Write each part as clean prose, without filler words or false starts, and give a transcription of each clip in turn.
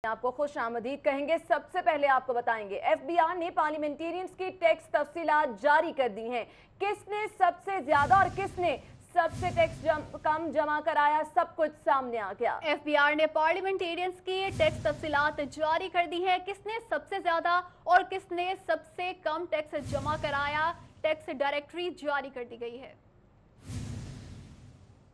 آپ کو خوش آمدید کہیں گے۔ سب سے پہلے آپ کو بتائیں گے ایف بی آر نے پارلیمنٹیرینز کی ٹیکس تفصیلات جاری کر دی ہیں۔ کس نے سب سے زیادہ اور کس نے سب سے ٹیکس کم جمع کرایا، سب کچھ سامنے آ گیا۔ ایف بی آر نے پارلیمنٹیرینز کی ٹیکس تفصیلات جاری کر دی ہے۔ کس نے سب سے زیادہ اور کس نے سب سے کم ٹیکس جمع کرایا، ٹیکس ڈائریکٹری جاری کر دی گئی ہے۔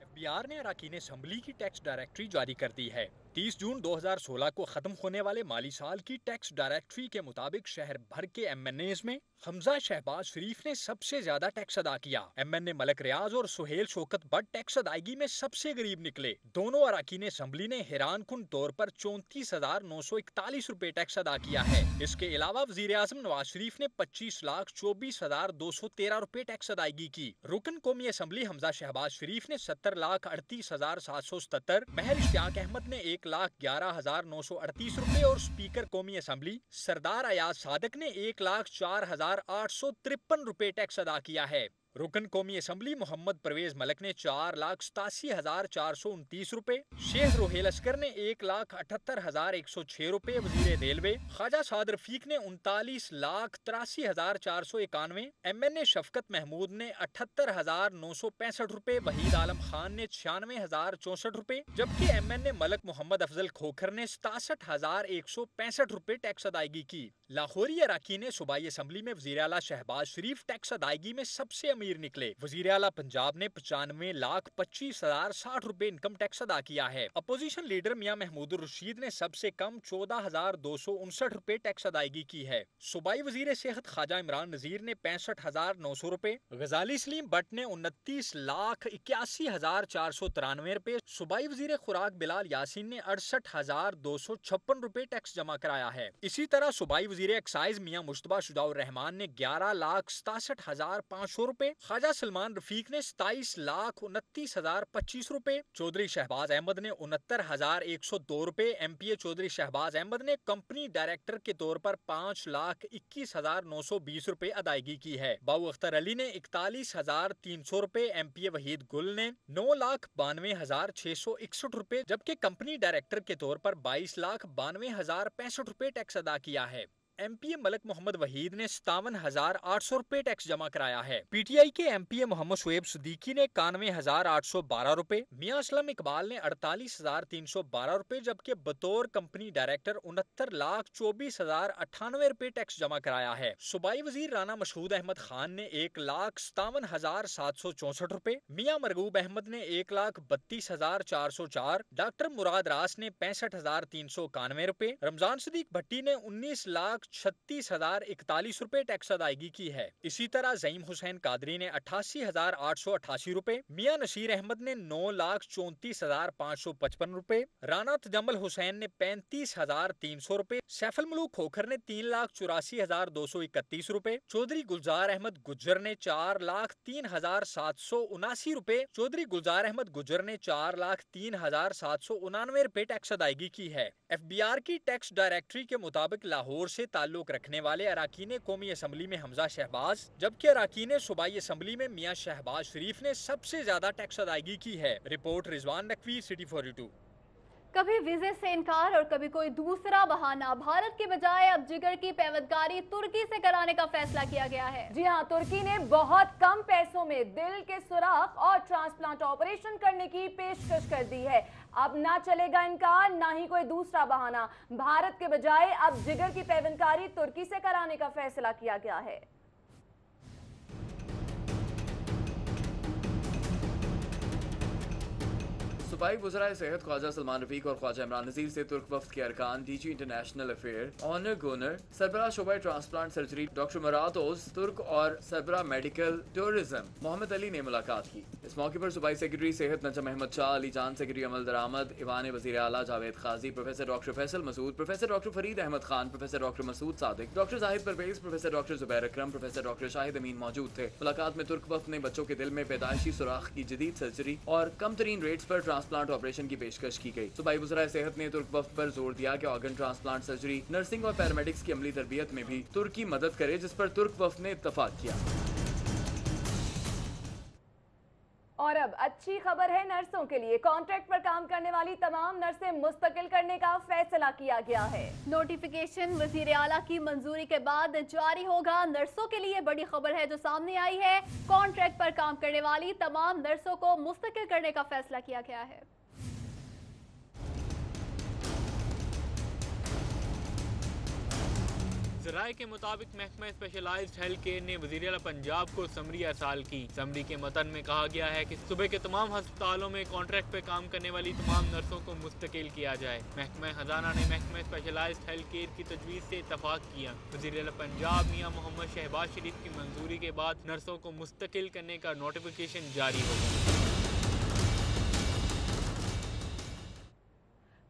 ایف بی آر نے اراکین اسمبلی کی ٹیکس ڈائریکٹری جاری کر دی ہے۔ 30 جون 2016 کو ختم ہونے والے مالی سال کی ٹیکس ڈائریکٹری کے مطابق شہر بھر کے ایم این ایز میں حمزہ شہباز شریف نے سب سے زیادہ ٹیکس ادا کیا۔ ایم این اے ملک ریاض اور سہیل شوکت بٹ ٹیکس ادائیگی میں سب سے غریب نکلے۔ دونوں اراکین اسمبلی نے حیران کن طور پر 34,941 روپے ٹیکس ادا کیا ہے۔ اس کے علاوہ وزیر اعظم نواز شریف نے 25,24,213 روپے ٹیکس ادائیگی کی۔ رکن قومی اسمبلی حمزہ شہباز شریف نے 70,38,777، مہر اشتیاق احمد نے 1,11,938 روپے اور اسپیکر قومی اسمبلی سردار ایاز صادق نے 1,04,853 روپے ٹیکس ادا کیا ہے۔ رکن قومی اسمبلی محمد پرویز ملک نے 4,87,429 روپے، شیخ روہیل اسکر نے 1,78,106 روپے، وزیر ریلوے خواجہ سعد رفیق نے 39,83,491، ایم این اے شفقت محمود نے 78,965 روپے، وحید عالم خان نے 96,064 روپے، جبکہ ایم این اے ملک محمد افضل کھوکھر نے 67,165 روپے ٹیکس ادائیگی کی۔ لاہوری اراکین صوبائی اسمبلی میں وزیر اعلیٰ شہباز شریف ٹیکس ادائیگی میں سب سے امیر نکلے۔ وزیر اعلیٰ پنجاب نے 95,25,060 روپے انکم ٹیکس ادا کیا ہے۔ اپوزیشن لیڈر میاں محمود الرشید نے سب سے کم 14,259 روپے ٹیکس ادائیگی کی ہے۔ صوبائی وزیر صحت خواجہ عمران نذیر نے 65,900 روپے، غزالی سلیم بٹ نے 29,81,493 روپے، صوبائی وزیر خوراک بلال یاسین نے 68,256 روپے ٹیکس جمع کرایا ہے۔ اسی طرح صوبائی وزیر ایکسائز میاں مشتبہ شجاع الرحمان نے 11,67,500 روپے، خواجہ سلمان رفیق نے 27,29,025 روپے، چودھری شہباز احمد نے 69,102 روپے، ایم پی اے چودھری شہباز احمد نے کمپنی ڈائریکٹر کے طور پر 5,21,920 روپے ادائیگی کی ہے۔ باؤ اختر علی نے 41,300 روپے، ایم پی اے وحید گل نے 9,92,661 روپے، جبکہ کمپنی ڈائریکٹر کے طور پر 22,92,065 روپے ٹیکس ادا کیا ہے۔ ایم پی اے ملک محمد وحید نے 57,800 روپے ٹیکس جمع کرایا ہے۔ پی ٹی آئی کے ایم پی اے محمد شعیب صدیقی نے 91,812 روپے، میاں اسلم اقبال نے 48,312 روپے، جبکہ بطور کمپنی ڈائریکٹر 69,24,098 روپے ٹیکس جمع کرایا ہے۔ صوبائی وزیر رانا مشہود احمد خان نے 1,57,764 روپے، میاں مرغوب احمد نے 1,32,404، ڈاکٹر مراد راس نے 65,391 روپے، رمضان صدیق بھٹی نے 19,36,041 روپے ٹیکس ادائیگی کی ہے۔ اسی طرح زعیم حسین قادری نے 88,888 روپے، میاں نصیر احمد نے 9,34,555 روپے، رانا تجمل حسین نے 35,300 روپے، سیف الملوک کھوکھر نے 3,84,231 روپے، چودھری گلزار احمد گجر نے 4,03,779 روپے، چودھری گلزار احمد گجر نے 4,03,799 روپے ٹیکس ادائیگی کی ہے۔ ایف بی آر کی ٹیکس ڈائریکٹری کے مطابق لاہور سے تعلق رکھنے والے اراکین قومی اسمبلی میں حمزہ شہباز، جبکہ اراکین صوبائی اسمبلی میں میاں شہباز شریف نے سب سے زیادہ ٹیکس ادائیگی کی ہے۔ رپورٹ رضوان نقوی، سٹی 42۔ کبھی ویزے سے انکار اور کبھی کوئی دوسرا بہانہ، بھارت کے بجائے اب جگر کی پیوندگاری ترکی سے کرانے کا فیصلہ کیا گیا ہے۔ جی ہاں، ترکی نے بہت کم پیسوں میں دل کے سوراخ اور ٹرانسپلانٹ آپریشن کرنے کی پیشکش کر دی ہے۔ اب نہ چلے گا انکار، نہ ہی کوئی دوسرا بہانہ، بھارت کے بجائے اب جگر کی پیوندگاری ترکی سے کرانے کا فیصلہ کیا گیا ہے۔ صوبائی وزرائے صحت خواجہ سلمان رفیق اور خواجہ عمران نذیر سے ترک وفد کے ارکان، D G international affair Onur Guner, سربراہ شعبہ transplant surgery doctor Murat Oz ترک اور سربراہ میڈیکل ٹورزم محمد علی نے ملاقات کی۔ اس موقع پر صوبائی سیکرٹری صحت نجم احمد شاہ، علی جان سیکرٹری عمل درآمد، ایوان وزیر اعلیٰ Javed Qazi, professor doctor Faisal Masood, professor doctor Farid Ahmed Khan, professor doctor Masood Sadiq, doctor Zahid Pervez, professor doctor Zubair Akram, professor doctor Shahid Amin موجود تھے۔ ملاقات میں ترک وفد نے بچوں کے دل میں پیدائشی سوراخ کی جدید سرجری اور کم ترین ریٹس پر ٹرانسپلانٹ آپریشن کی پیشکش کی گئی۔ صوبائی وزرائے صحت نے ترک وفد پر زور دیا کہ آرگن ٹرانسپلانٹ سرجری، نرسنگ اور پیرامیڈکس کی عملی تربیت میں بھی ترکی مدد کرے، جس پر ترک وفد نے اتفاق کیا۔ اور اب अब अच्छी खबर है नर्सों के लिए, कॉन्ट्रैक्ट पर काम करने वाली तमाम नर्सें मुस्तकिल करने का फैसला किया गया है। नोटिफिकेशन वज़ीर आला की मंजूरी के बाद जारी होगा। नर्सों के लिए बड़ी खबर है जो सामने आई है। कॉन्ट्रैक्ट पर काम करने वाली तमाम नर्सों को मुस्तकिल करने का फैसला किया गया है। ज़राए के मुताबिक महकमा स्पेशलाइज्ड हेल्थ केयर ने वज़ीर आला पंजाब को समरी अरसाल की। समरी के मतन में कहा गया है कि सूबे के तमाम हस्पतालों में कॉन्ट्रैक्ट पर काम करने वाली तमाम नर्सों को मुस्तकिल किया जाए। महकमा खजाना ने महकमा स्पेशलाइज्ड हेल्थ केयर की तजवीज़ से इत्तफाक किया। वज़ीर आला पंजाब मियां मोहम्मद शहबाज शरीफ की मंजूरी के बाद नर्सों को मुस्तकिल करने का नोटिफिकेशन जारी होगा।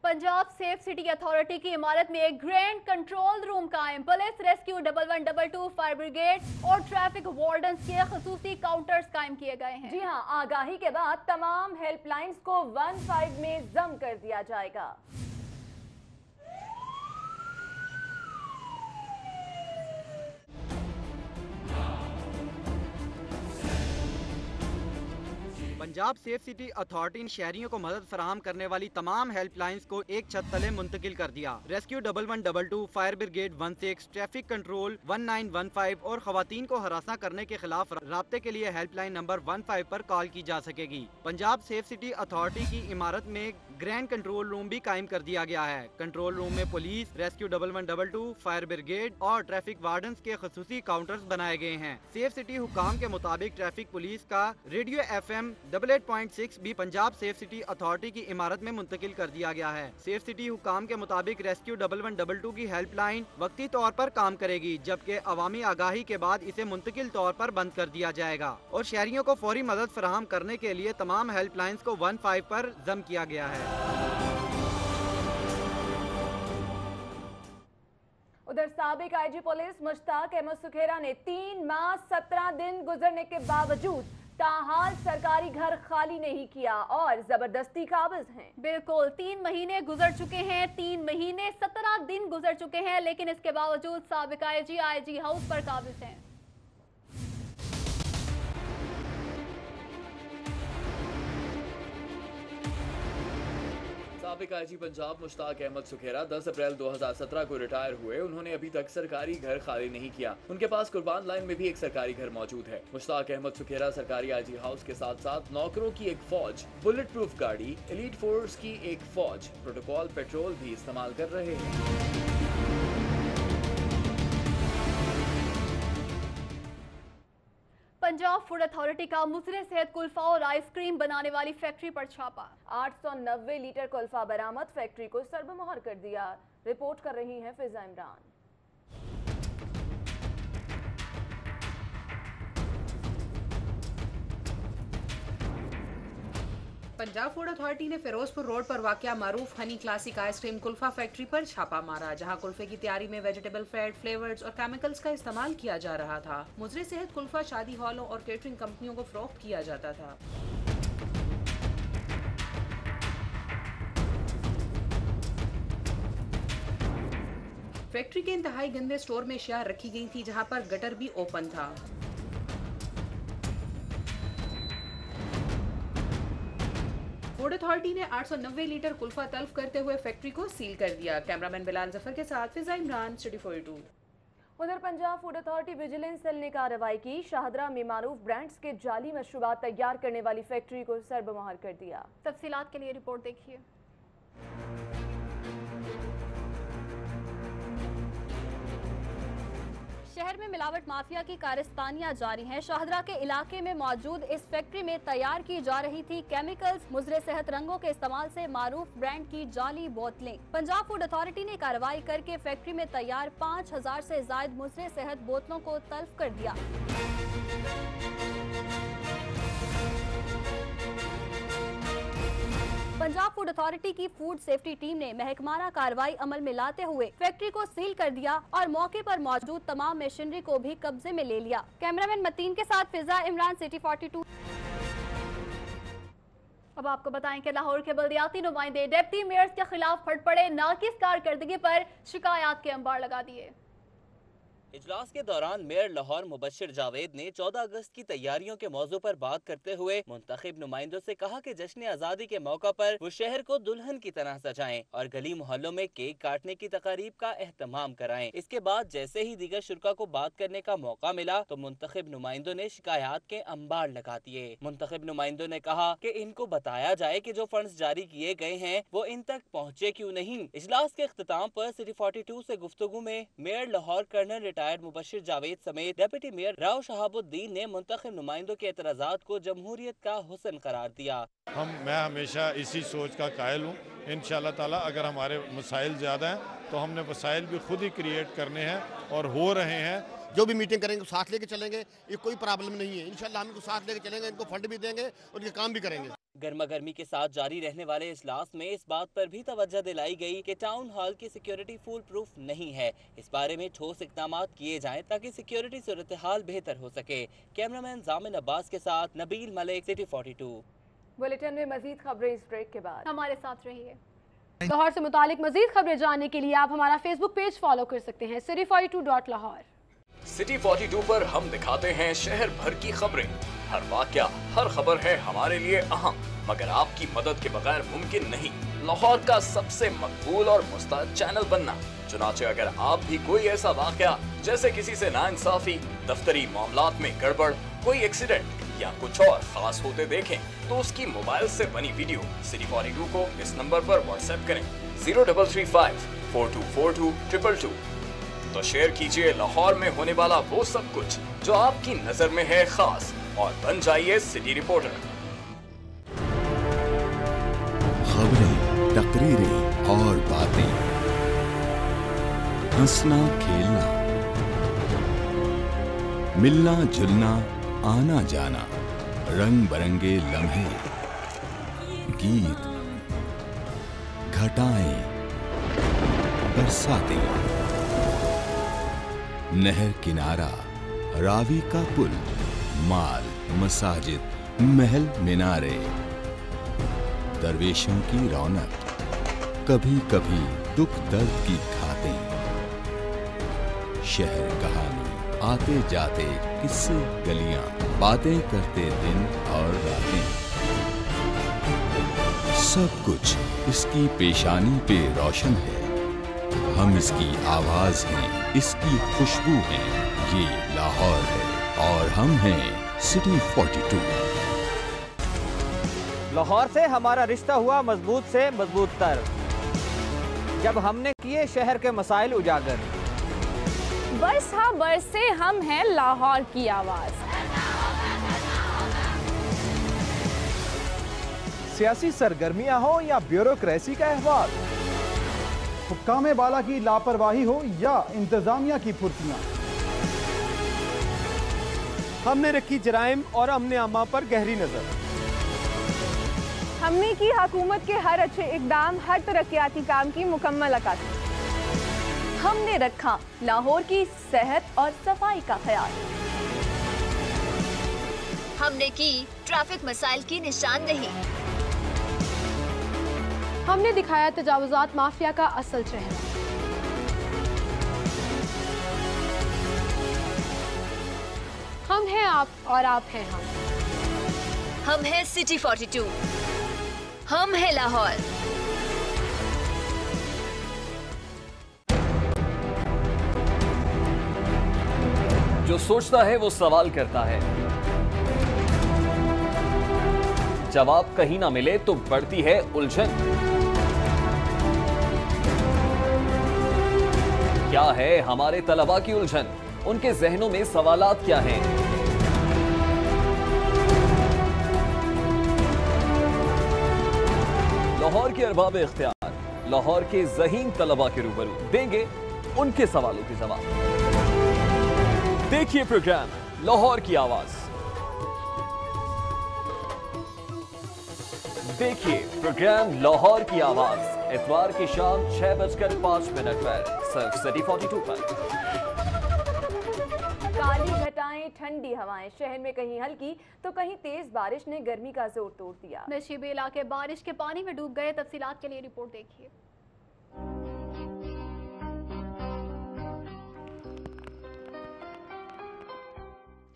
पंजाब सेफ सिटी अथॉरिटी की इमारत में एक ग्रैंड कंट्रोल रूम कायम। पुलिस, रेस्क्यू 1122, फायर ब्रिगेड और ट्रैफिक वार्डन्स के खसूसी काउंटर्स कायम किए गए हैं। जी हां, आगाही के बाद तमाम हेल्पलाइंस को 15 में जम कर दिया जाएगा। पंजाब सेफ सिटी अथॉरिटी ने शहरियों को मदद फराहम करने वाली तमाम हेल्पलाइंस को एक छत तले मुंतकिल कर दिया। Rescue 1122, fire brigade 16, traffic control 1915 और खवातीन को हरासा करने के खिलाफ राब्ते के लिए हेल्पलाइन नंबर 15 पर कॉल की जा सकेगी। पंजाब सेफ सिटी अथॉरिटी की इमारत में ग्रैंड कंट्रोल रूम भी कायम कर दिया गया है। कंट्रोल रूम में पुलिस, रेस्क्यू 1122, फायर ब्रिगेड और ट्रैफिक वार्डन्स के खसूसी काउंटर्स बनाए गए हैं। सेफ सिटी हुकाम के मुताबिक ट्रैफिक पुलिस का रेडियो FM 88.6 भी पंजाब सेफ सिटी अथॉरिटी की इमारत में मुंतकिल कर दिया गया है। सेफ सिटी हुकाम के मुताबिक रेस्क्यू 1122 की हेल्पलाइन वक्ती तौर पर काम करेगी, जबकि अवामी आगाही के बाद इसे मुंतकिल तौर पर बंद कर दिया जाएगा और शहरियों को फौरी मदद फराहम करने के लिए तमाम हेल्पलाइंस को 15 पर जम किया गया है। उधर साबिक IG पुलिस मुश्ताक अहमद सुखेरा ने 3 माह 17 दिन गुजरने के बावजूद ताहाल सरकारी घर खाली नहीं किया और जबरदस्ती काबिज हैं। बिल्कुल, 3 महीने गुजर चुके हैं, 3 महीने 17 दिन गुजर चुके हैं, लेकिन इसके बावजूद साबिक IG हाउस पर काबिज हैं। साबिक IG पंजाब मुश्ताक अहमद सुखेरा 10 अप्रैल 2017 को रिटायर हुए। उन्होंने अभी तक सरकारी घर खाली नहीं किया। उनके पास कुर्बान लाइन में भी एक सरकारी घर मौजूद है। मुश्ताक अहमद सुखेरा सरकारी IG हाउस के साथ साथ नौकरों की एक फौज, बुलेट प्रूफ गाड़ी, एलीट फोर्स की एक फौज, प्रोटोकॉल पेट्रोल भी इस्तेमाल कर रहे हैं। पंजाब फूड अथॉरिटी का मुज़रे सेहत कुल्फा और आइसक्रीम बनाने वाली फैक्ट्री पर छापा। 890 लीटर कुल्फा बरामद, फैक्ट्री को सर्बमोहर कर दिया। रिपोर्ट कर रही हैं फिजा इमरान। पंजाब फूड अथॉरिटी ने फिरोजपुर रोड पर वाक़या मारूफ honey classic ice cream kulfa factory पर छापा मारा, जहां कुल्फे की तैयारी में वेजिटेबल फैट, फ्लेवर्स और केमिकल्स का इस्तेमाल किया जा रहा था। मुजरे सेहत कुल्फा शादी हॉलों और केटरिंग कंपनियों को फरोख्त किया जाता था। फैक्ट्री के इंतहाई गंदे स्टोर में अशिया रखी गई थी, जहां पर गटर भी ओपन था। फूड अथॉरिटी ने 890 लीटर कुल्फा तल्फ करते हुए फैक्ट्री को सील कर दिया। कैमरामैन बिलाल जफर के साथ फिजा इमरान, सिटी 42। उधर Punjab food authority vigilance cell ने कार्रवाई की। शाहदरा में मारूफ ब्रांड्स के जाली मशरूबात तैयार करने वाली फैक्ट्री को सर्बमोहर कर दिया। तफसीलात के लिए रिपोर्ट देखिए। शहर में मिलावट माफिया की कारस्तानियां जारी हैं। शाहदरा के इलाके में मौजूद इस फैक्ट्री में तैयार की जा रही थी केमिकल्स, मुजरे सेहत रंगों के इस्तेमाल से मारूफ ब्रांड की जाली बोतलें। पंजाब फूड अथॉरिटी ने कार्रवाई करके फैक्ट्री में तैयार 5000 से ज्यादा मुजरे सेहत बोतलों को तल्फ कर दिया। पंजाब फूड अथॉरिटी की फूड सेफ्टी टीम ने महकमाना कार्रवाई अमल में लाते हुए फैक्ट्री को सील कर दिया और मौके पर मौजूद तमाम मशीनरी को भी कब्जे में ले लिया। कैमरामैन मतीन के साथ फिजा इमरान, सिटी 42। अब आपको बताएं कि लाहौर के बल्दियाती नुमाइंदे डेप्टी मेयर्स के खिलाफ फट पड़े, नाकिस कारकर्दगी पर शिकायत के अंबार लगा दिए। इजलास के दौरान मेयर लाहौर मुबश्शिर जावेद ने 14 अगस्त की तैयारियों के मौजू पर बात करते हुए मुंतखब नुमाइंदों से कहा कि जश्न आज़ादी के मौका पर वो शहर को दुल्हन की तरह सजाएं और गली मोहल्लों में केक काटने की तकारीब का एहतमाम कराएं। इसके बाद जैसे ही दीगर शुरा को बात करने का मौका मिला तो मुंतखब नुमाइंदों ने शिकायत के अंबार लगा दिए। मुंतखब नुमाइंदों ने कहा कि इनको बताया जाए कि जो फंड्स जारी किए गए हैं वो इन तक पहुँचे क्यों नहीं। इजलास के इख्तिताम पर सिटी 42 से गुफ्तगू में mayor Lahore colonel retired Mubashir Javed समेत डेप्यूटी मेयर राव शहाबुद्दीन ने मुंतखब नुमाइंदों के एतराज़ात को जमहूरियत का हुस्न करार दिया। मैं हमेशा इसी सोच का कायल हूँ। इंशाअल्लाह ताला अगर हमारे मसाइल ज़्यादा हैं तो हमने वसाइल भी खुद ही क्रिएट करने हैं और हो रहे हैं। जो भी मीटिंग करेंगे साथ लेके चलेंगे, ये कोई प्रॉब्लम नहीं है। इंशाल्लाह हम इनको साथ लेके चलेंगे, इनको फंड भी देंगे और ये काम भी करेंगे। गर्मा गर्मी के साथ जारी रहने वाले इजलास में इस बात पर भी तवज्जो दिलाई गई कि टाउन हॉल की सिक्योरिटी फुल प्रूफ नहीं है। इस बारे में ठोस इक़दाम किए जाएं ताकि सिक्योरिटी सूरत हाल बेहतर हो सके। कैमरामैन जामिन अब्बास के साथ नबील मलिक, सिटी 42। बुलेटिन में मजीद खबरें इस ब्रेक के बाद। हमारे साथ रहिए। लाहौर से मुतालिक मजीद खबरें जानने के लिए आप हमारा फेसबुक पेज फॉलो कर सकते हैं, city42.lahore। सिटी 42 पर हम दिखाते हैं शहर भर की खबरें। हर वाकया, हर खबर है हमारे लिए अहम, मगर आपकी मदद के बगैर मुमकिन नहीं लाहौर का सबसे मकबूल और मुस्तैद चैनल बनना। चुनाचे अगर आप भी कोई ऐसा वाकया जैसे किसी से नाइंसाफी, दफ्तरी मामलात में गड़बड़, कोई एक्सीडेंट या कुछ और खास होते देखें तो उसकी मोबाइल से बनी वीडियो सिटी 42 को इस नंबर पर व्हाट्सएप करें 0335 4242 222। तो शेयर कीजिए लाहौर में होने वाला वो सब कुछ जो आपकी नजर में है खास और बन जाइए सिटी रिपोर्टर। खबरें, तकरीरें और बातें, हंसना खेलना, मिलना जुलना, आना जाना, रंग बरंगे लम्हे, गीत, घटाएं, बरसातें, नहर किनारा, रावी का पुल, माल, मसाजिद, महल मीनारे, दरवेशों की रौनक, कभी कभी दुख दर्द की खातें, शहर कहानी, आते जाते किस्से गलियां, बातें करते दिन और रातें, सब कुछ इसकी पेशानी पे रोशन है। हम इसकी आवाज हैं, इसकी खुशबू हैं। ये लाहौर है और हम हैं सिटी 42। लाहौर से हमारा रिश्ता हुआ मजबूत से मजबूत तर जब हमने किए शहर के मसाइल उजागर। बस हाँ बस से हम हैं लाहौर की आवाज। सियासी सरगर्मियां हो या ब्यूरोक्रेसी का अहवाल, हुक्काम बाला की लापरवाही हो या इंतजामिया की फुर्तियां, हमने रखी जराइम और अमने आमा पर गहरी नजर। हमने की हुकूमत के हर अच्छे इकदाम, हर तरक्याती काम की मुकम्मल अक्कासी। हमने रखा लाहौर की सेहत और सफाई का ख्याल। हमने की ट्रैफिक मसाइल की निशानदेही। हमने दिखाया तजावुजात माफिया का असल चेहरा। हम हैं आप और आप हैं हम। हम हैं सिटी 42। हम हैं लाहौर। जो सोचता है वो सवाल करता है, जवाब कहीं ना मिले तो बढ़ती है उलझन। क्या है हमारे तलबा की उलझन? उनके जहनों में सवालात क्या हैं? लाहौर के अरबाब इख्तियार, लाहौर के ज़हीन तलबा के रूबरू देंगे उनके सवालों के जवाब। देखिए प्रोग्राम लाहौर की आवाज। देखिए प्रोग्राम लाहौर की आवाज इतवार की शाम 6:05 पर सिर्फ सिटी 42 पर। काली घटाएं, ठंडी हवाएं, शहर में कहीं हल्की तो कहीं तेज बारिश ने गर्मी का जोर तोड़ दिया। नशीबे इलाके बारिश के पानी में डूब गए। तफसीलात के लिए रिपोर्ट देखिए।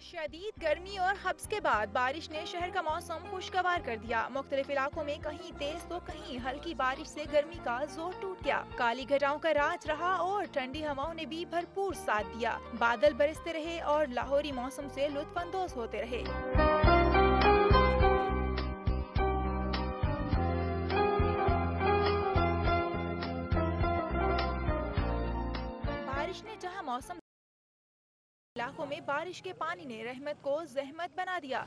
शदीद गर्मी और हब्स के बाद बारिश ने शहर का मौसम खुशगवार कर दिया। मुख्तलिफ इलाकों में कहीं तेज तो कहीं हल्की बारिश से गर्मी का जोर टूट गया। काली घटाओं का राज रहा और ठंडी हवाओं ने भी भरपूर साथ दिया। बादल बरसते रहे और लाहौरी मौसम से लुत्फानंदोज होते रहे। बारिश ने जहां मौसम इलाकों में बारिश के पानी ने रहमत को जहमत बना दिया।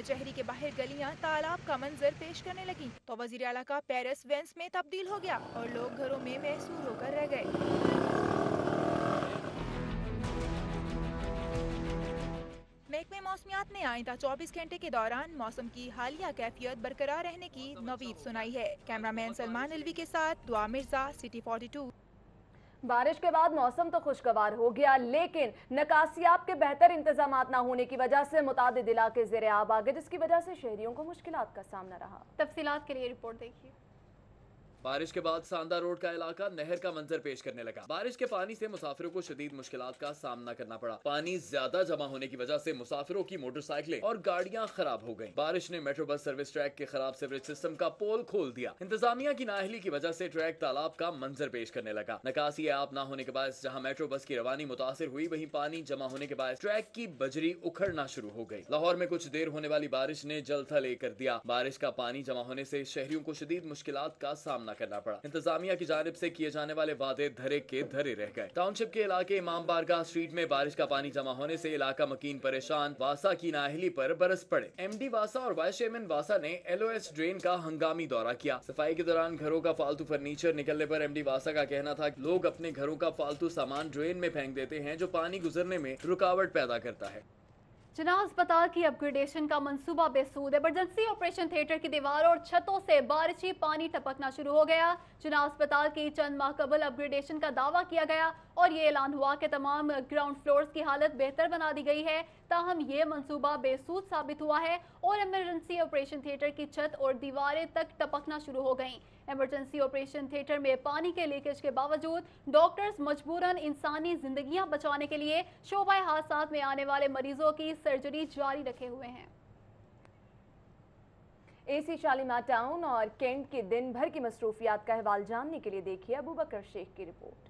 शहरी के बाहर गलियां तालाब का मंजर पेश करने लगी तो वजीर आला का पेरिस वेंस में तब्दील हो गया और लोग घरों में महसूर होकर रह गए। महकमे मौसमियात ने आइंदा 24 घंटे के दौरान मौसम की हालिया कैफियत बरकरार रहने की नवीद सुनाई है। कैमरामैन सलमान अलवी के साथ दुआ मिर्जा, सिटी 42। बारिश के बाद मौसम तो खुशगवार हो गया, लेकिन नकासियाब के बेहतर इंतजाम न होने की वजह से मुतादिद इलाके ज़ेरे आब आ गए, जिसकी वजह से शहरियों को मुश्किलात का सामना रहा। तफसीलात के लिए रिपोर्ट देखिए। बारिश के बाद सांदा रोड का इलाका नहर का मंजर पेश करने लगा। बारिश के पानी से मुसाफिरों को शदीद मुश्किलात का सामना करना पड़ा। पानी ज्यादा जमा होने की वजह से मुसाफिरों की मोटरसाइकिलें और गाड़ियां खराब हो गईं। बारिश ने मेट्रो बस सर्विस ट्रैक के खराब सीवरेज सिस्टम का पोल खोल दिया। इंतजामिया की नाअहली की वजह से ट्रैक तालाब का मंजर पेश करने लगा। निकासी आब न होने के बाद जहाँ मेट्रो बस की रवानी मुतासिर हुई, वहीं पानी जमा होने के बाद ट्रैक की बजरी उखड़ना शुरू हो गई। लाहौर में कुछ देर होने वाली बारिश ने जल थल कर दिया। बारिश का पानी जमा होने से शहरियों को शदीद मुश्किलात का सामना करना पड़ा। इंतजामिया की जानिब से किए जाने वाले वादे धरे के धरे रह गए। टाउनशिप के इलाके इमाम बारगाह स्ट्रीट में बारिश का पानी जमा होने से इलाका मकीन परेशान। वासा की नाअहली पर बरस पड़े। एमडी वासा और वाइस चेयरमैन वासा ने LOS ड्रेन का हंगामी दौरा किया। सफाई के दौरान घरों का फालतू फर्नीचर निकलने पर एमडी वासा का कहना था कि लोग अपने घरों का फालतू सामान ड्रेन में फेंक देते हैं, जो पानी गुजरने में रुकावट पैदा करता है। जिनाह अस्पताल की अपग्रेडेशन का मंसूबा बेसूद। इमरजेंसी ऑपरेशन थिएटर की दीवारों और छतों से बारिशी पानी टपकना शुरू हो गया। जिनाह अस्पताल की चंद माह कबल अपग्रेडेशन का दावा किया गया और ये ऐलान हुआ कि तमाम ग्राउंड फ्लोर्स की हालत बेहतर बना दी गई है। ताहम ये मंसूबा बेसूद साबित हुआ है और इमरजेंसी ऑपरेशन थिएटर की छत और दीवारें तक टपकना शुरू हो गईं। इमरजेंसी ऑपरेशन थिएटर में पानी के लीकेज के बावजूद डॉक्टर्स मजबूरन इंसानी जिंदगियां बचाने के लिए शोबा हादसात में आने वाले मरीजों की सर्जरी जारी रखे हुए हैं। AC शालीमार टाउन और कैंट की दिन भर की मसरूफियात का अहवाल जानने के लिए देखिए अबू बकर शेख की report.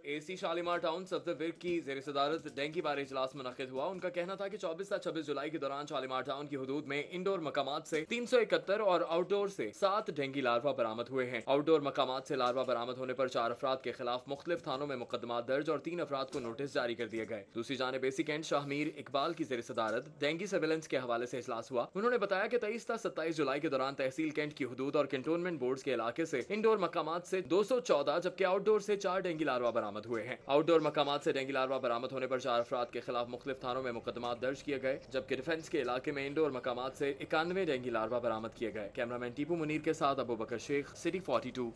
AC Shalimar town Safdar Virk की ज़ेर सदारत डेंगी बार इजलास मुनक़िद हुआ। उनका कहना था कि 24 से 26 जुलाई के दौरान शालीमार टाउन की हदूद में इंडोर मकामात से 371 और आउटडोर से 7 डेंगी लार्वा बरामद हुए हैं। आउटडोर मकामात से लार्वा बरामद होने पर 4 अफराद के खिलाफ मुख्तलिफ थानों में मुकदमा दर्ज और 3 अफराद को नोटिस जारी कर दिए गए। दूसरी जानिब AC कैंट शाहमीर इकबाल की ज़ेर सदारत डेंगी सर्वेलेंस के हवाले से इजलास हुआ। उन्होंने बताया कि 23 से 27 जुलाई के दौरान तहसील कैंट की हदूद और कैंटोनमेंट बोर्ड के इलाके से इंडोर मकामात से 214 जबकि आउटडोर से 4 डेंगी लार्वा बरामद हुए हैं। आउटडोर मकामात से डेंगी लार्वा बरामद होने पर 4 अफराद के खिलाफ मुख्तलिफ थानों में मुकदमा दर्ज किए गए, जबकि डिफेंस के इलाके में इंडोर मकामात से 91 डेंगी लार्वा बरामद किए गए। कैमरामैन टीपू मुनीर के साथ अबू बकर शेख, सिटी 42।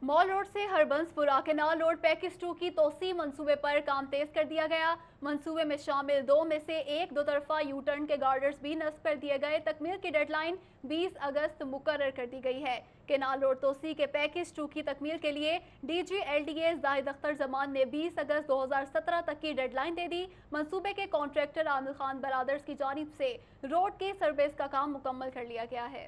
मॉल रोड से हरबंसपुरा केनाल रोड पैकेज 2 की तोसी मंसूबे पर काम तेज कर दिया गया। मंसूबे में शामिल 2 में से 1 दो तरफा यू टर्न के गार्डर्स भी नस्ब कर दिए गए। तकमील की डेडलाइन 20 अगस्त मुकर्रर कर दी गई है। केनाल रोड तोसी के पैकेज 2 की तकमील के लिए DG LDA जाहिद अख्तर जमान ने 20 अगस्त 2017 तक की डेडलाइन दे दी। मंसूबे के कॉन्ट्रैक्टर आमिर खान बरादर्स की जानिब से रोड के सरबेस का काम मुकम्मल कर लिया गया है।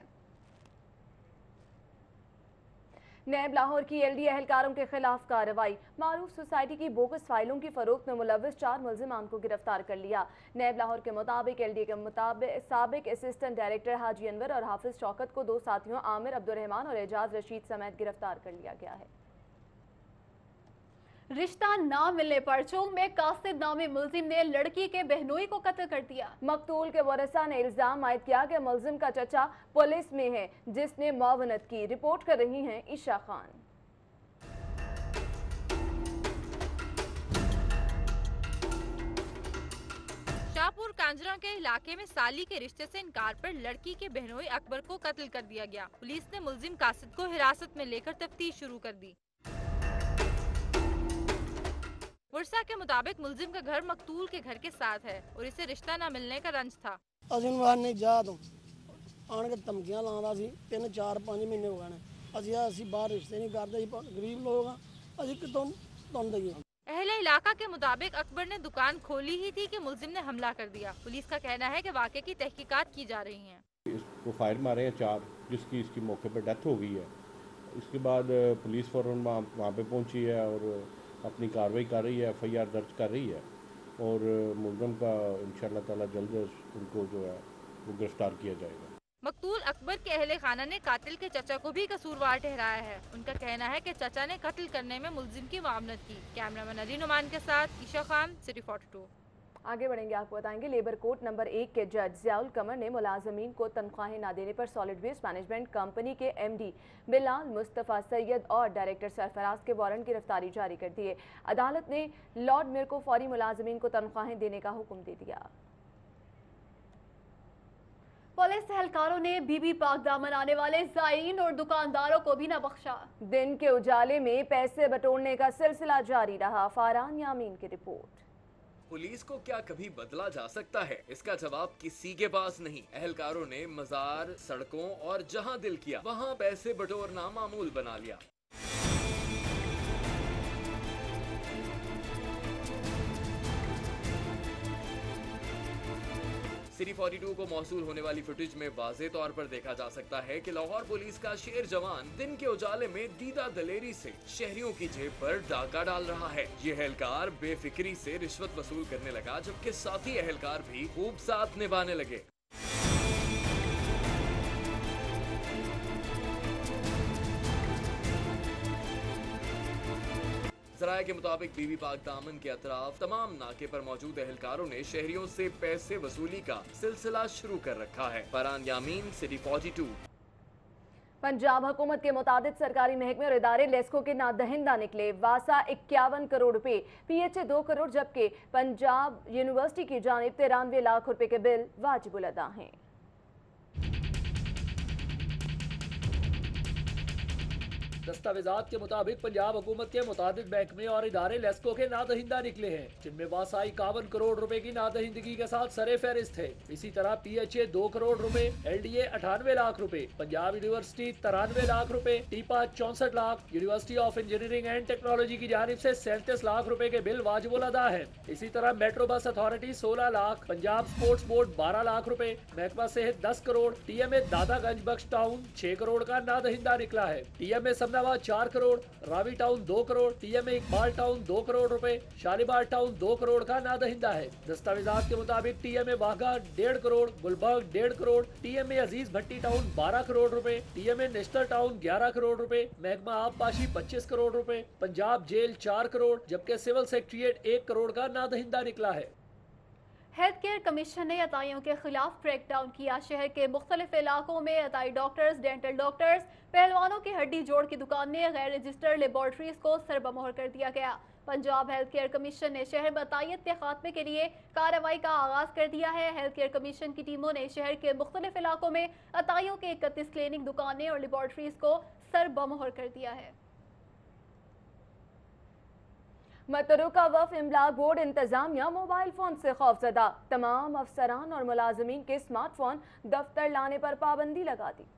नैब लाहौर की LD एहलकारों के खिलाफ कार्रवाई। मारूफ सोसाइटी की बोगस फाइलों की फरोख्त में मुलव्विस 4 मुल्जिमान को गिरफ्तार कर लिया। नैब लाहौर के मुताबिक LD के मुताबिक साबिक असिस्टेंट डायरेक्टर हाजी अनवर और हाफिज शौकत को 2 साथियों आमिर अब्दुर्रहमान और एजाज रशीद समेत गिरफ्तार कर लिया गया है। रिश्ता ना मिलने पर चौक में कासिद नामी मुल्जिम ने लड़की के बहनोई को कत्ल कर दिया। मकतूल के वरसा ने इल्जाम आयद किया कि मुल्जिम का चचा पुलिस में है, जिसने मुआवनत की। रिपोर्ट कर रही हैं ईशा खान। शाहपुर कांजरा के इलाके में साली के रिश्ते से इनकार पर लड़की के बहनोई अकबर को कत्ल कर दिया गया। पुलिस ने मुल्जिम कासिद को हिरासत में लेकर तफ्तीश शुरू कर दी। वर्षा के मुताबिक मुल्जिम का घर मकतूल के घर के साथ है और इसे रिश्ता न मिलने का रंज था। ਅਸੀਂ ਬਾਹਰ ਨਹੀਂ ਜਾ ਤੋਂ ਆਣ ਕੇ ਧਮਕੀਆਂ ਲਾਉਂਦਾ ਸੀ 3-4-5 ਮਹੀਨੇ ਹੋ ਗਏ ਨੇ ਅਸੀਂ ਬਾਹਰ ਰਿਸ਼ਤੇ नहीं करते, गरीब लोग हैं, ਅਸੀਂ ਕਿਤੋਂ तुम दईए। अहले इलाका के मुताबिक अकबर ने दुकान खोली ही थी कि मुलजिम ने हमला कर दिया। पुलिस का कहना है कि वाक़े की तहकीकात की जा रही है। इसको फायर मारे हैं 4, जिसकी इसकी मौके पर डेथ हो गई है। इसके बाद पुलिस फौरन वहाँ पे पहुँची है और अपनी कार्रवाई कर रही है, FIR दर्ज कर रही है और मुलजिम का इंशाअल्लाह ताला जल्द उनको जो है वो गिरफ्तार किया जाएगा। मकतूल अकबर के अहले खाना ने कातिल के चचा को भी कसूरवार ठहराया है। उनका कहना है कि चचा ने कत्ल करने में मुलजिम की मामलत की। कैमरामैन अली नुमान के साथ ईशा खान, सिटी 42। आगे बढ़ेंगे, आपको बताएंगे लेबर कोर्ट नंबर 1 के जज जियाउल कमर ने मुलाजमीन को तनख्वाहें न देने पर सॉलिड वेस्ट मैनेजमेंट कंपनी के MD बिलाल मुस्तफ़ा सैयद और डायरेक्टर सरफराज के वारंट गिरफ्तारी जारी कर दी है। अदालत ने लॉर्ड मेयर को फौरी मुलाजमीन को तनख्वाहें देने का हुक्म दे दिया। पुलिस एहलकारों ने बीबी पाक दामन आने वाले ज़ायरीन और दुकानदारों को भी न बख्शा। दिन के उजाले में पैसे बटोरने का सिलसिला जारी रहा। फारान यामीन की रिपोर्ट। पुलिस को क्या कभी बदला जा सकता है? इसका जवाब किसी के पास नहीं। एहलकारों ने मजार, सड़कों और जहां दिल किया वहां पैसे बटोरना मामूल बना लिया। सिटी 42 को मौसूल होने वाली फुटेज में वाज़े तौर पर देखा जा सकता है कि लाहौर पुलिस का शेर जवान दिन के उजाले में दीदा दलेरी से शहरियों की जेब पर डाका डाल रहा है। ये एहलकार बेफिक्री से रिश्वत वसूल करने लगा, जबकि साथी एहलकार भी खूब साथ निभाने लगे। ज़राए के मुताबिक बीबी पाक दामन के अतराफ तमाम नाके पर मौजूद एहलकारों ने शहरियों से पैसे वसूली का सिलसिला शुरू कर रखा है। फरहान यामीन, सिटी 42। पंजाब हुकूमत के मुताबिक सरकारी महकमे और इदारे लेस्को के नादहिंदा निकले। वासा 51 करोड़ रुपए, PHA 2 करोड़, जबकि पंजाब यूनिवर्सिटी की जानिब 93 लाख रुपए के बिल वाजिबुल अदा हैं। दस्तावेजात के मुताबिक पंजाब हुकूमत के मुताबिक महकमे और इदारे लेस्को के नादहिंदा निकले हैं, जिनमें वासा 51 करोड़ रुपए की नादहिंदगी के साथ सरे फहरिस्त है। इसी तरह PHA 2 करोड़ रुपए, LDA 98 लाख रुपए, पंजाब यूनिवर्सिटी 93 लाख रुपए, टीपा 64 lakh, university of engineering and technology की जानिब से 37 लाख रुपए के बिल वाजिबुल अदा है। इसी तरह metro bus authority 16 lakh, Punjab sports board 12 lakh रुपए, महकमा सेहत 10 करोड़, TMA दादागंज बख्श टाउन 6 करोड़ का नादहिंदा निकला है। TMA 4 crore, Ravi town 2 crore, TMA Iqbal town 2 crore रुपए, शालीमार टाउन 2 करोड़ का नादहिंदा है। दस्तावेजात के मुताबिक TMA वाघा 1.5 करोड़, गुलबर्ग 1.5 करोड़, TMA अजीज भट्टी टाउन 12 करोड़ रुपए, TMA नेशनल टाउन 11 करोड़ रुपए, महकमा आबपाशी 25 करोड़ रुपए, पंजाब जेल 4 करोड़, जबकि सिविल सेक्रेटेरिएट 1 करोड़ का नादहिंदा निकला है। हेल्थ केयर कमीशन ने अताइयों के खिलाफ क्रैकडाउन किया। शहर के मुख्तलिफ इलाकों में अताई डॉक्टर्स, डेंटल डॉक्टर्स, पहलवानों की हड्डी जोड़ की दुकानें, गैर रजिस्टर्ड लेबॉर्ट्रीज को सरबमोहर कर दिया गया। पंजाब हेल्थ केयर कमीशन ने शहर में अतायत के खात्मे के लिए कार्रवाई का आगाज कर दिया है। हेल्थ केयर कमीशन की टीमों ने शहर के मुख्तलिफ इलाकों में अताइयों के 31 क्लिनिक दुकानें और लेबॉर्ट्रीज को सरबमोहर कर दिया है। मतरूका वफ इमला बोर्ड इंतजामिया मोबाइल फोन से खौफजदा। तमाम अफसरान और मुलाजमीन के स्मार्टफोन दफ्तर लाने पर पाबंदी लगा दी।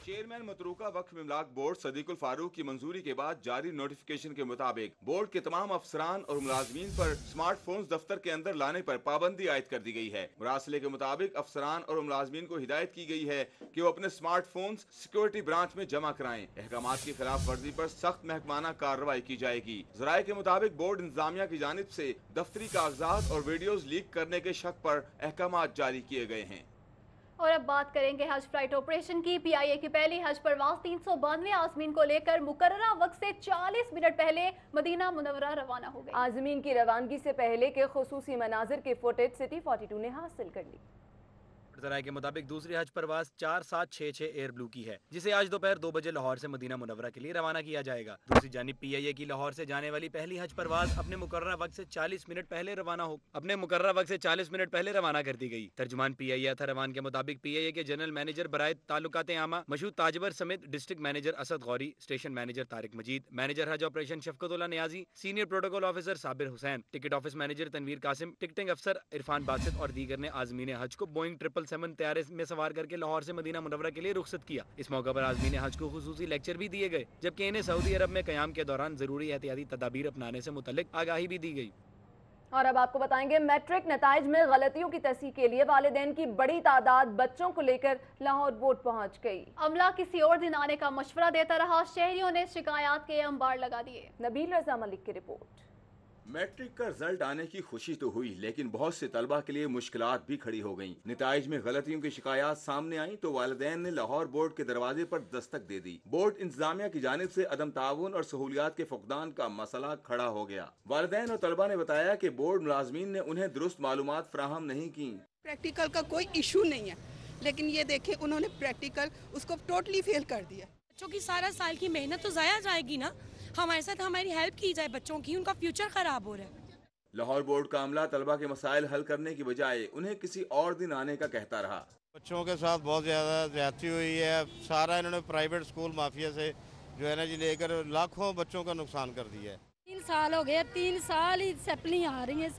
चेयरमैन मतरूका वक्फ इमलाक बोर्ड सदीकुल फारूक की मंजूरी के बाद जारी नोटिफिकेशन के मुताबिक बोर्ड के तमाम अफसरान और मुलाजमीन पर स्मार्टफोन्स दफ्तर के अंदर लाने पर पाबंदी आयद कर दी गई है। मुरासले के मुताबिक अफसरान और मुलाजमीन को हिदायत की गई है कि वो अपने स्मार्टफोन्स सिक्योरिटी ब्रांच में जमा कराएं। अहकामात की खिलाफ वर्जी पर सख्त महकमाना कार्रवाई की जाएगी। ज़राए के मुताबिक बोर्ड इंतजामिया की जानिब से दफ्तरी कागजात और वीडियोज लीक करने के शक पर अहकामात जारी किए गए हैं। और अब बात करेंगे हज फ्लाइट ऑपरेशन की। PIA की पहली हज परवाज 392 आज़मीन को लेकर मुकर्ररा वक्त से 40 मिनट पहले मदीना मुनव्वरा रवाना हो गई। आज़मीन की रवानगी से पहले के खुसूसी मनाजिर की फुटेज सिटी 42 ने हासिल कर ली। ज़राए के मुताबिक दूसरी हज परवाज 4766 एयर ब्लू की है, जिसे आज दोपहर 2 बजे लाहौर से मदीना मुनव्वरा के लिए रवाना किया जाएगा। दूसरी जानिब PIA की लाहौर से जाने वाली पहली हज परवाज अपने मुकर्रर वक्त से 40 मिनट पहले रवाना कर दी गई। तर्जुमान PIA अतहर रमान के मुताबिक PIA के जनरल मैनेजर बराए ताल्लुकात आमा मशहूद ताजबर समेत district manager Asad Ghauri, station manager Tariq Majeed, manager हज operation Shafqatullah Niazi, senior protocol officer Sabir Hussain, ticket office manager Tanveer Qasim, ticketing अफसर इरफान बासित और दीगर ने आज़मीन हज को बोइंग 777 तैयारे में सवार करके लाहौर से मदीना मुनव्वरा के लिए रुखसत किया। इस मौके पर आज़मीन हज को खुसूसी लेक्चर भी दिए गए, जबकि इन्हें सऊदी अरब में क़याम के दौरान जरूरी एहतियाती तदाबीर अपनाने से मुतल्लिक आगाही भी दी गई। और अब आपको बताएंगे मैट्रिक नताइज में गलतियों की तस्हीह के लिए वालिदैन की बड़ी तादाद बच्चों को लेकर लाहौर बोर्ड पहुंच गई। अमला किसी और दिन आने का मशवरा देता रहा, शहरियों ने शिकायत के अंबार लगा दिए। नबील रजा मलिक की रिपोर्ट। मैट्रिक का रिजल्ट आने की खुशी तो हुई, लेकिन बहुत से तलबा के लिए मुश्किलात भी खड़ी हो गईं। निताइज में गलतियों की शिकायत सामने आई तो वालिदैन ने लाहौर बोर्ड के दरवाजे पर दस्तक दे दी। बोर्ड इंतजामिया की जानिब से अदम ताउन और सहूलियात के फुकदान का मसला खड़ा हो गया। वालिदैन और तलबा ने बताया कि बोर्ड मुलाजमीन ने उन्हें दुरुस्त मालूमात फराहम नहीं की। प्रैक्टिकल का कोई इशू नहीं है, लेकिन ये देखे उन्होंने प्रैक्टिकल उसको टोटली फेल कर दिया। बच्चों की सारा साल की मेहनत तो जाया जाएगी ना। हमारे साथ हमारी हेल्प की जाए, बच्चों की उनका फ्यूचर खराब हो रहा है। लाहौर बोर्ड का अमला तलबा के मसाइल हल करने की बजाय उन्हें किसी और दिन आने का कहता रहा। बच्चों के साथ बहुत ज़्यादा ज्यादती हुई है। सारा इन्होंने प्राइवेट स्कूल माफिया से जो है ना जी लेकर लाखों बच्चों का नुकसान कर दिया है। 3 साल हो गए, 3 साल ही सैपलिंग आ रही है,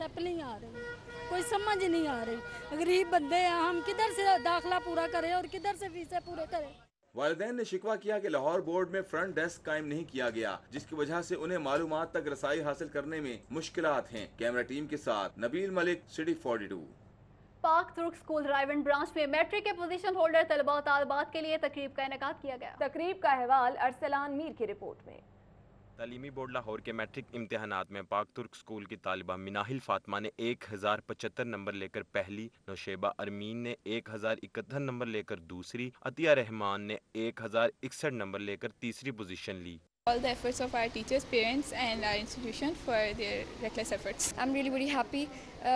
कोई समझ नहीं आ रही। गरीब बंदे हैं, हम किधर से दाखिला पूरा करें और किधर से फीसें पूरे करें। वालिदैन ने शिकवा किया कि लाहौर बोर्ड में फ्रंट डेस्क कायम नहीं किया गया, जिसकी वजह से उन्हें मालूमात तक रसाई हासिल करने में मुश्किलात हैं। कैमरा टीम के साथ नबील मलिक, सिटी 42। पाक तुर्क स्कूल रायवन ब्रांच में मैट्रिक के पोजीशन होल्डर तलबा और तालिबात के लिए तकरीब का इनेकाद किया गया। तकरीब का अहवाल अरसलान मीर की रिपोर्ट में। तालीमी बोर्ड लाहौर के मैट्रिक इम्तिहानात में पाक तुर्क स्कूल की तालिबा मिनाहिल फातिमा ने 1075 नंबर लेकर पहली, नौशेबा अरमीन ने 1071 नंबर लेकर दूसरी, अतिया रहमान ने 1061 नंबर लेकर तीसरी पोजीशन ली। All the efforts of our teachers, parents and our institution for their reckless efforts. I'm really very happy.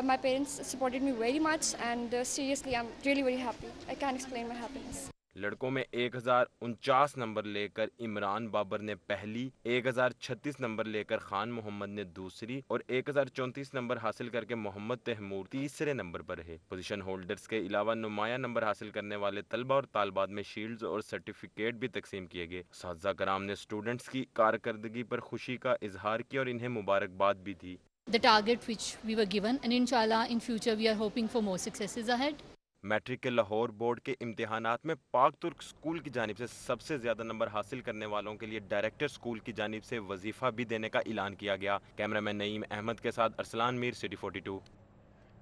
My parents supported me very much and seriously I'm really very happy. I can't explain my happiness. लड़कों में 1049 number लेकर इमरान बाबर ने पहली, 1036 number लेकर खान मोहम्मद ने दूसरी और 1034 number हासिल करके मोहम्मद तहमूर तीसरे नंबर पर रहे। पोजीशन होल्डर्स के अलावा नुमाया नंबर हासिल करने वाले तलबा और तालबात में शील्ड्स और सर्टिफिकेट भी तकसीम किए गए। साज़ा कराम ने स्टूडेंट्स की कारकर्दगी पर खुशी का इजहार किया और इन्हें मुबारकबाद भी दी। The target which we were given and inshallah in future we are hoping for more successes ahead. Matric के लाहौर बोर्ड के इम्तिहानात में पाक तुर्क स्कूल की जानिब से सबसे ज़्यादा नंबर हासिल करने वालों के लिए डायरेक्टर स्कूल की जानिब से वजीफ़ा भी देने का ऐलान किया गया। कैमरामैन नईम अहमद के साथ अरसलान मीर, सिटी 42।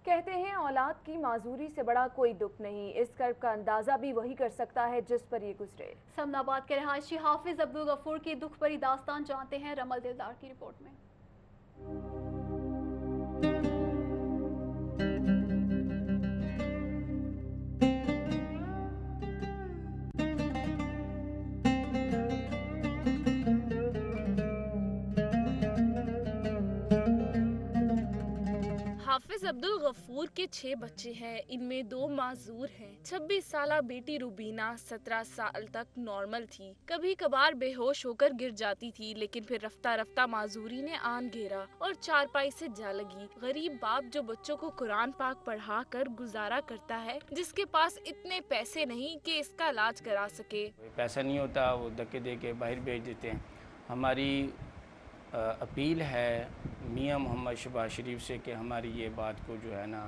कहते हैं औलाद की माजूरी से बड़ा कोई दुख नहीं, इस कर्ब का अंदाजा भी वही कर सकता है जिस पर ये गुजरे। समनाबाद के रहायशी हाफिज अब्दुल गफूर की दुख भरी दास्तान जानते हैं रमल दिलदार की रिपोर्ट में। हाफिज अब्दुल गफूर के 6 बच्चे हैं, इनमें 2 माजूर हैं। 26 साला बेटी रुबीना 17 साल तक नॉर्मल थी, कभी कभार बेहोश होकर गिर जाती थी, लेकिन फिर रफ्ता रफ्ता माजूरी ने आन घेरा और चारपाई से जा लगी। गरीब बाप जो बच्चों को कुरान पाक पढ़ा कर गुजारा करता है, जिसके पास इतने पैसे नहीं कि इसका इलाज करा सके। पैसा नहीं होता, वो धक्के दे के बाहर भेज देते हैं। हमारी अपील है मियां मोहम्मद शहबाज शरीफ से कि हमारी ये बात को जो है ना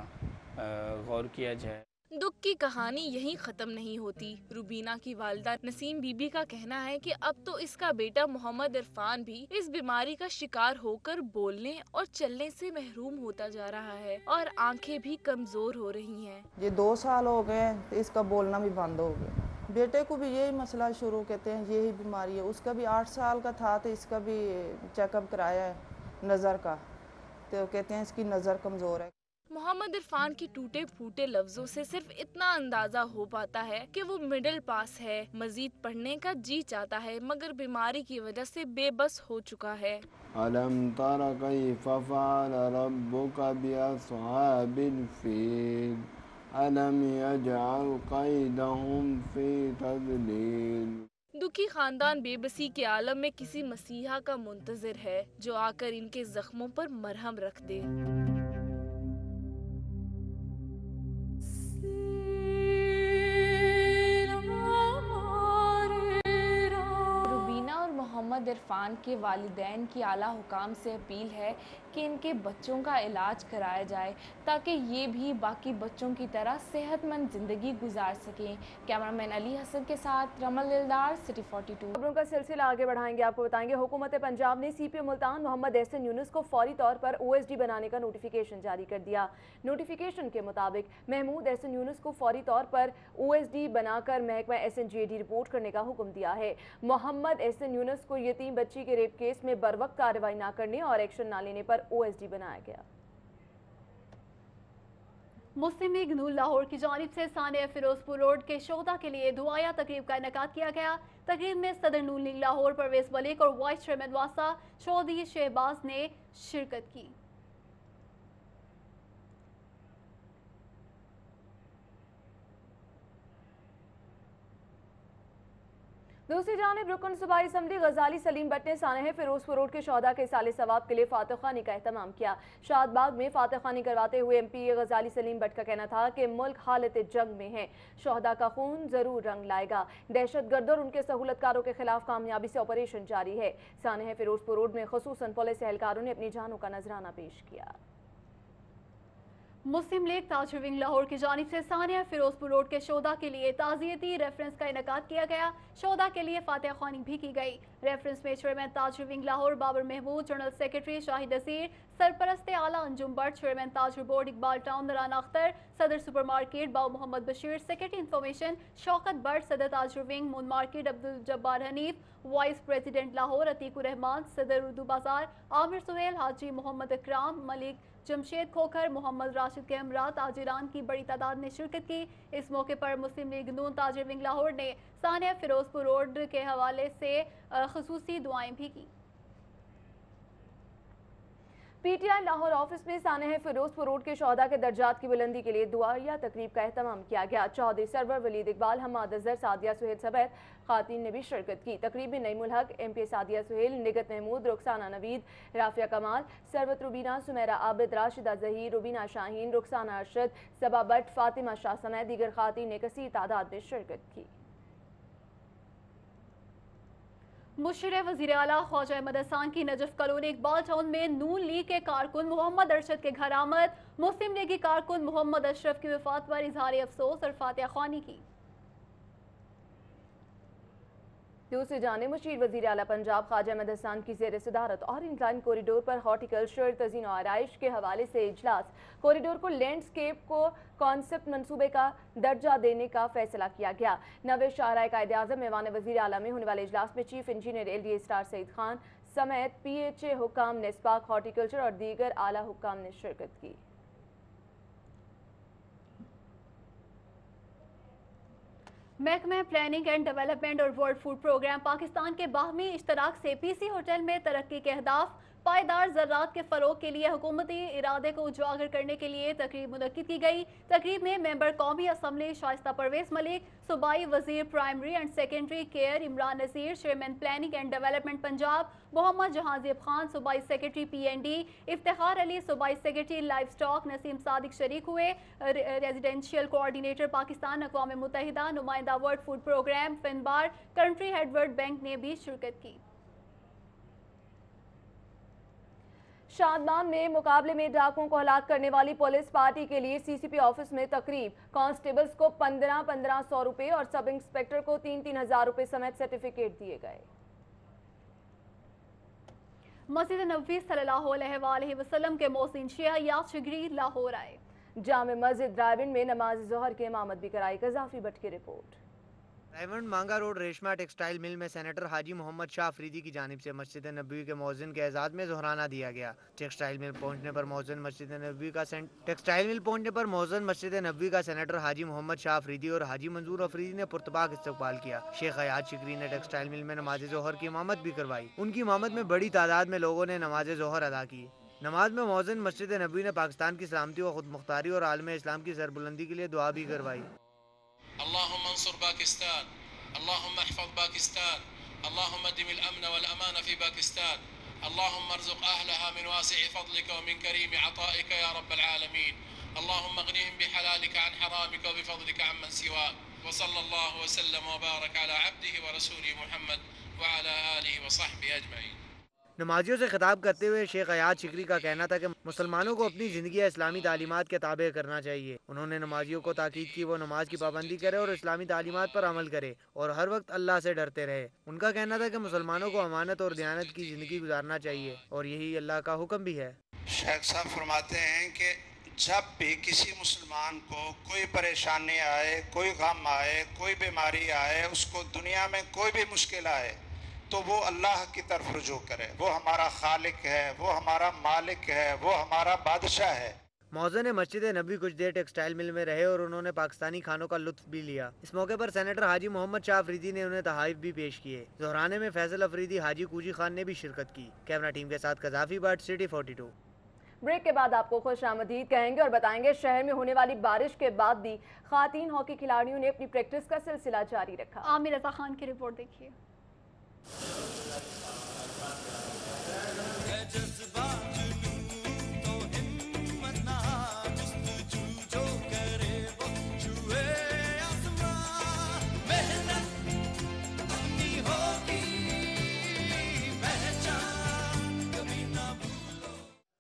गौर किया जाए। दुख की कहानी यहीं ख़त्म नहीं होती। रुबीना की वालिदा नसीम बीबी का कहना है कि अब तो इसका बेटा मोहम्मद इरफान भी इस बीमारी का शिकार होकर बोलने और चलने से महरूम होता जा रहा है और आंखें भी कमज़ोर हो रही हैं। ये 2 साल हो गए तो इसका बोलना भी बंद हो गया। बेटे को भी यही मसला शुरू कहते हैं, यही बीमारी है। उसका भी 8 साल का था तो इसका भी चेकअप कराया है नज़र का, तो कहते हैं इसकी नज़र कमज़ोर है। मोहम्मद इरफान की टूटे फूटे लफ्जों से सिर्फ इतना अंदाजा हो पाता है कि वो मिडिल पास है, मजीद पढ़ने का जी चाहता है, मगर बीमारी की वजह से बेबस हो चुका है। अलम तरा कैफ़ फ़अल रब्बुका बिअस्हाबिल फ़ील ألم يجعل قيدهم في تضليل. दुखी खानदान बेबसी के आलम में किसी मसीहा का मुंतजर है जो आकर इनके जख्मों पर मरहम रख दे। मोहम्मद इरफान के वालिदैन की आला हुकाम से अपील है कि इनके बच्चों का इलाज कराया जाए ताकि ये भी बाकी बच्चों की तरह सेहतमंद ज़िंदगी गुजार सकें। कैमरामैन अली हसन के साथ रमल दिलदार, सिटी 42। खबरों का सिलसिला आगे बढ़ाएंगे। आपको बताएंगे हुकूमत पंजाब ने सीपीओ मुल्तान मोहम्मद एहसन यूनुस को फौरी तौर पर ओएसडी बनाने का नोटिफिकेशन जारी कर दिया। नोटिफिकेशन के मुताबिक महमूद एहसन यूनुस को फौरी तौर पर ओएसडी बनाकर महकमा SNJD रिपोर्ट करने का हुक्म दिया है। मोहम्मद एहसन यूनुस को यतीम बच्ची के रेप केस में बरवक्त कार्रवाई न करने और एक्शन न लेने पर OSD बनाया गया। मुस्लिम लीग नून लाहौर की जानिब से सानिया फिरोजपुर रोड के शोहदा के लिए दुआया तकरीब का इनेकाद किया गया। तकरीब में सदर नून लीग लाहौर परवेज मलिक और वाइस चेयरमैन वासा चौधरी शहबाज ने शिरकत की। दूसरी जानिब रुकन सूबाई असम्बली गजाली सलीम भट्ट ने सानह फिरोजपुर रोड के शौदा के साले सवाब के लिए फातह खानी का एहतमाम किया। शादबाग में फातह खानी करवाते हुए MP गजाली सलीम भट्ट का कहना था कि मुल्क हालत जंग में है, शौदा का खून जरूर रंग लाएगा। दहशतगर्द और उनके सहूलतकारों के खिलाफ कामयाबी से ऑपरेशन जारी है। सानह फिरोजपुर रोड में खसूसन पुलिस एहलकारों ने अपनी जानों का नजराना पेश किया। मुस्लिम लीग ताजर विंग लाहौर की जानिब से सानिया फिरोजपुर रोड के शोदा के लिए ताज़ियती रेफरेंस का इनेकाद किया गया। शोदा के लिए फातह ख्वानी भी की गई। रेफरेंस में चेयरमैन ताजर wing Lahore Babar Mahmood, general secretary Shahid Aseer, सरपरस्त आला अंजुम भट्ट, चेयरमैन ताजर बोर्ड इकबाल टाउन नराना अख्तर, सदर super market Bau Mohammad Bashir, secretary information Shaukat Bhatt, सदर ताजर wing moon market Abdul Jabbar Hanif, vice president Lahore Atiqur Rehman, सदर उर्दू बाजार आमिर सुहेल, हाजी मोहम्मद इकराम, मलिक जमशेद खोखर, मोहम्मद राशिद के हमरा ताजिरान की बड़ी तादाद ने शिरकत की। इस मौके पर मुस्लिम लीग नून ताजर विंग लाहौर ने सानिया फिरोजपुर रोड के हवाले से खसूसी दुआएं भी की। PTI लाहौर ऑफिस में सानह फिरोजपुर रोड के शौदा के दर्जात की बुलंदी के लिए दुआया तकरीब का एहतमाम किया गया। चौधरी सरवर वलीद इकबाल, हमाद अजहर, सादिया सुहेल समेत खातीन ने भी शिरकत की। तकरीब में नईमुल हक, MP सादिया सुहेल, निगत महमूद, रुखसाना नवीद, राफिया कमाल, सरवत रुबीना, सुमेरा आबिद, राशिदा जहीर, रुबीना शाहीन, रुखसाना अरशद, सबा भट्ट, फातिमा शाह समेत दीगर खातीन ने कसीर तादाद में शिरकत की। मुशीर वज़ीर आला ख्वाजा अहमद हसन की नजफ कॉलोनी इकबाल टाउन में नून लीग के कारकुन मोहम्मद अरशद के घर आमद। मुस्लिम लीगी कारकुन मोहम्मद अशरफ की वफात पर इजहार अफसोस और फातिहा ख्वानी की। दूसरी जानिब मुशीर वज़ीर आला पंजाब ख्वाजा अहमद हसन की ज़ेर सदारत और इंक्लाइन कॉरिडोर पर हॉर्टिकल्चर, तज़ीन और आराइश के हवाले से इजलास। कॉरिडोर को लैंडस्केप को कॉन्सेप्ट मंसूबे का दर्जा देने का फैसला किया गया। नवे शाहराए कायद-ए-आज़म ऐवान वज़ीर आला में होने वाले इजलास में चीफ इंजीनियर LDA स्टार सईद खान समेत PHA हुकाम, नेस्पाक, हॉर्टिकल्चर और दीगर आला हुकाम ने शिरकत की। महकमा प्लानिंग एंड डेवलपमेंट और वर्ल्ड फूड प्रोग्राम पाकिस्तान के बाहमी इश्तराक से PC होटल में तरक्की के अहदाफ, पायदार ज़राअत के फ़रोग के लिए हुकूमती इरादे को उजागर करने के लिए तकरीब मुनक्किद की गई। तकरीब में मेंबर कौमी असम्बली शाइस्ता परवेज मलिक, सूबाई वज़ीर primary and secondary care Imran Nazir, chairman planning and development Punjab Mohammad Jahanzeb Khan, सूबाई सेक्रेटरी PND इफ्तिखार अली, सूबाई secretary livestock Naseem Sadiq शरीक हुए। रेजिडेंशियल कोऑर्डिनेटर पाकिस्तान अक़वाम मुत्तहिदा, नुमाइंदा world food programme Finbar, country head world bank ने भी शिरकत की। शादमान में मुकाबले में डाकुओं को हलाक करने वाली पुलिस पार्टी के लिए CCP ऑफिस में तकरीब। कांस्टेबल्स को 1500 रुपए और सब इंस्पेक्टर को 3-3 हज़ार रुपए समेत सर्टिफिकेट दिए गए। मस्जिद नबवी सल्लल्लाहु अलैहि वसल्लम के मोहसिन शिया याशिगरी लाहौर आए। जामे मस्जिद ड्राइव-इन में नमाज ज़ोहर की इमामत भी कराई। कज़ाफी भट्ट की रिपोर्ट। डायमंड मांगा रोड रेशमा टेक्सटाइल मिल में सेनेटर हाजी मोहम्मद शाह अफरीदी की जानिब से मस्जिद नबवी के मौज़िन के एजाज़ में ज़ोहराना दिया गया। टेक्सटाइल मिल पहुंचने पर मौज़िन मस्जिद नबवी का सेनेटर हाजी मोहम्मद शाह अफरीदी और हाजी मंजूर अफरीदी ने पुरतबाक इस्तकबाल किया। शेख हयात शिकरी ने टेक्सटाइल मिल में नमाज ज़ोहर की इमामत भी करवाई। उनकी इमामत में बड़ी तादाद में लोगों ने नमाज ज़ोहर अदा की। नमाज में मौज़िन मस्जिद नबवी ने पाकिस्तान की सलामती व खुद मुख्तारी और आलम इस्लाम की सरबुलंदी के लिए दुआ भी करवाई। अल्लाहुम्मा अंसुर पाकिस्तान, अल्लाहुम्मा अहफ़ज़ पाकिस्तान, अल्लाहुम्मा दिमिल अमन वल अमान फ़ी पाकिस्तान, अल्लाहुम्मा अर्ज़ुक़ अहलहा मिन वासि'i फ़ज़लिका व मिन करीमि अताइका या रब्बल आलमीन, अल्लाहुम्मा अग़निहिम बिहलालिका अन हरामिका व बिफ़ज़लिका अम्मन सिवाक, व सल्लल्लाहु व सल्लम व बारक अला अब्दिहि व रसूलिहि मुहम्मद व अला आलिहि व सहबिहि अजमईन। नमाजियों से खिताब करते हुए शेख अयाज शिकरी का कहना था कि मुसलमानों को अपनी ज़िंदगी इस्लामी तालीमात के ताबे करना चाहिए। उन्होंने नमाजियों को ताकीद की वो नमाज की पाबंदी करे और इस्लामी तालीमात पर अमल करे और हर वक्त अल्लाह से डरते रहे। उनका कहना था कि मुसलमानों को अमानत और दयानत की ज़िंदगी गुजारना चाहिए और यही अल्लाह का हुक्म भी है। शेख साहब फरमाते हैं कि जब भी किसी मुसलमान को कोई परेशानी आए, कोई गम आए, कोई बीमारी आए, उसको दुनिया में कोई भी मुश्किल आए, तो वो अल्लाह की तरफ रुजू करे। वो हमारा खालिक है, वो हमारा मालिक है, वो हमारा बादशाह है। मौज़िन ने मस्जिद नबी कुछ देर टेक्सटाइल मिल में रहे और उन्होंने पाकिस्तानी खानों का लुत्फ भी लिया। इस मौके पर सेनेटर हाजी मोहम्मद शाह अफरीदी ने उन्हें तहाइफ भी पेश किए। ज़ोहराने में फैसल अफरीदी, हाजी कूजी खान ने भी शिरकत की। कैमरा टीम के साथ कज़ाफी भट्ट, सिटी 42। ब्रेक के बाद आपको खुश आमदीद कहेंगे और बताएंगे शहर में होने वाली बारिश के बाद भी खातीन हॉकी खिलाड़ियों ने अपनी प्रैक्टिस का सिलसिला जारी रखा। आमिर रज़ा खान की रिपोर्ट देखिए।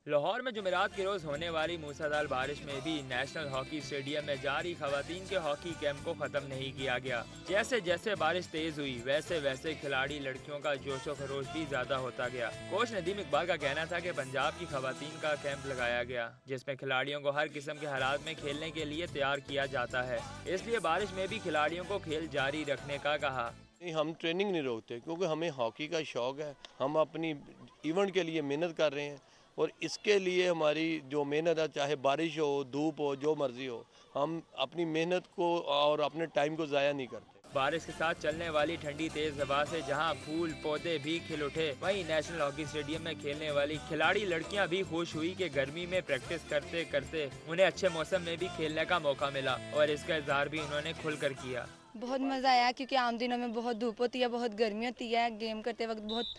लाहौर में जुमेरात के रोज होने वाली मूसलाधार बारिश में भी नेशनल हॉकी स्टेडियम में जारी खवातीन के हॉकी कैंप को खत्म नहीं किया गया। जैसे जैसे बारिश तेज हुई वैसे वैसे खिलाड़ी लड़कियों का जोशो खरोश भी ज्यादा होता गया। कोच नदीम इकबाल का कहना था कि पंजाब की खवातीन का कैंप लगाया गया जिसमें खिलाड़ियों को हर किस्म के हालात में खेलने के लिए तैयार किया जाता है, इसलिए बारिश में भी खिलाड़ियों को खेल जारी रखने का कहा। हम ट्रेनिंग नहीं रोकते क्योंकि हमें हॉकी का शौक है। हम अपनी इवेंट के लिए मेहनत कर रहे हैं और इसके लिए हमारी जो मेहनत है, चाहे बारिश हो, धूप हो, जो मर्जी हो, हम अपनी मेहनत को और अपने टाइम को ज़ाया नहीं करते। बारिश के साथ चलने वाली ठंडी तेज हवा से जहां फूल पौधे भी खिल उठे, वहीं नेशनल हॉकी स्टेडियम में खेलने वाली खिलाड़ी लड़कियां भी खुश हुई कि गर्मी में प्रैक्टिस करते करते उन्हें अच्छे मौसम में भी खेलने का मौका मिला और इसका इजहार भी उन्होंने खुलकर किया। बहुत मज़ा आया क्योंकि आम दिनों में बहुत धूप होती है, बहुत गर्मी होती है, गेम करते वक्त बहुत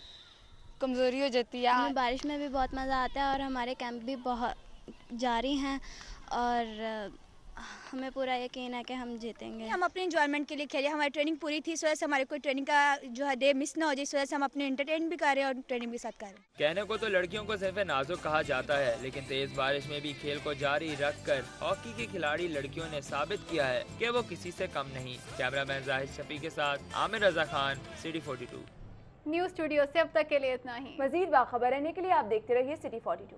कमज़ोरी हो जाती है। हमें बारिश में भी बहुत मज़ा आता है और हमारे कैंप भी बहुत जारी हैं और हमें पूरा यकीन है कि हम जीतेंगे। हम अपने एंजॉयमेंट के लिए खेले, हमारी ट्रेनिंग पूरी थी, इस वजह से हमारे कोई ट्रेनिंग का जो है डे मिस ना हो जाए, इस वजह से हम अपने एंटरटेन भी कर रहे हैं और ट्रेनिंग भी साथ कर रहे हैं। कहने को तो लड़कियों को सिर्फ नाजुक कहा जाता है, लेकिन तेज बारिश में भी खेल को जारी रखकर हॉकी के खिलाड़ी लड़कियों ने साबित किया है कि वो किसी से कम नहीं। कैमरामैन जाहिद शफी के साथ आमिर रज़ा खान, सिटी 42। न्यूज़ स्टूडियो से अब तक के लिए इतना ही। मज़ीद बाखबर रहने के लिए आप देखते रहिए सिटी 42।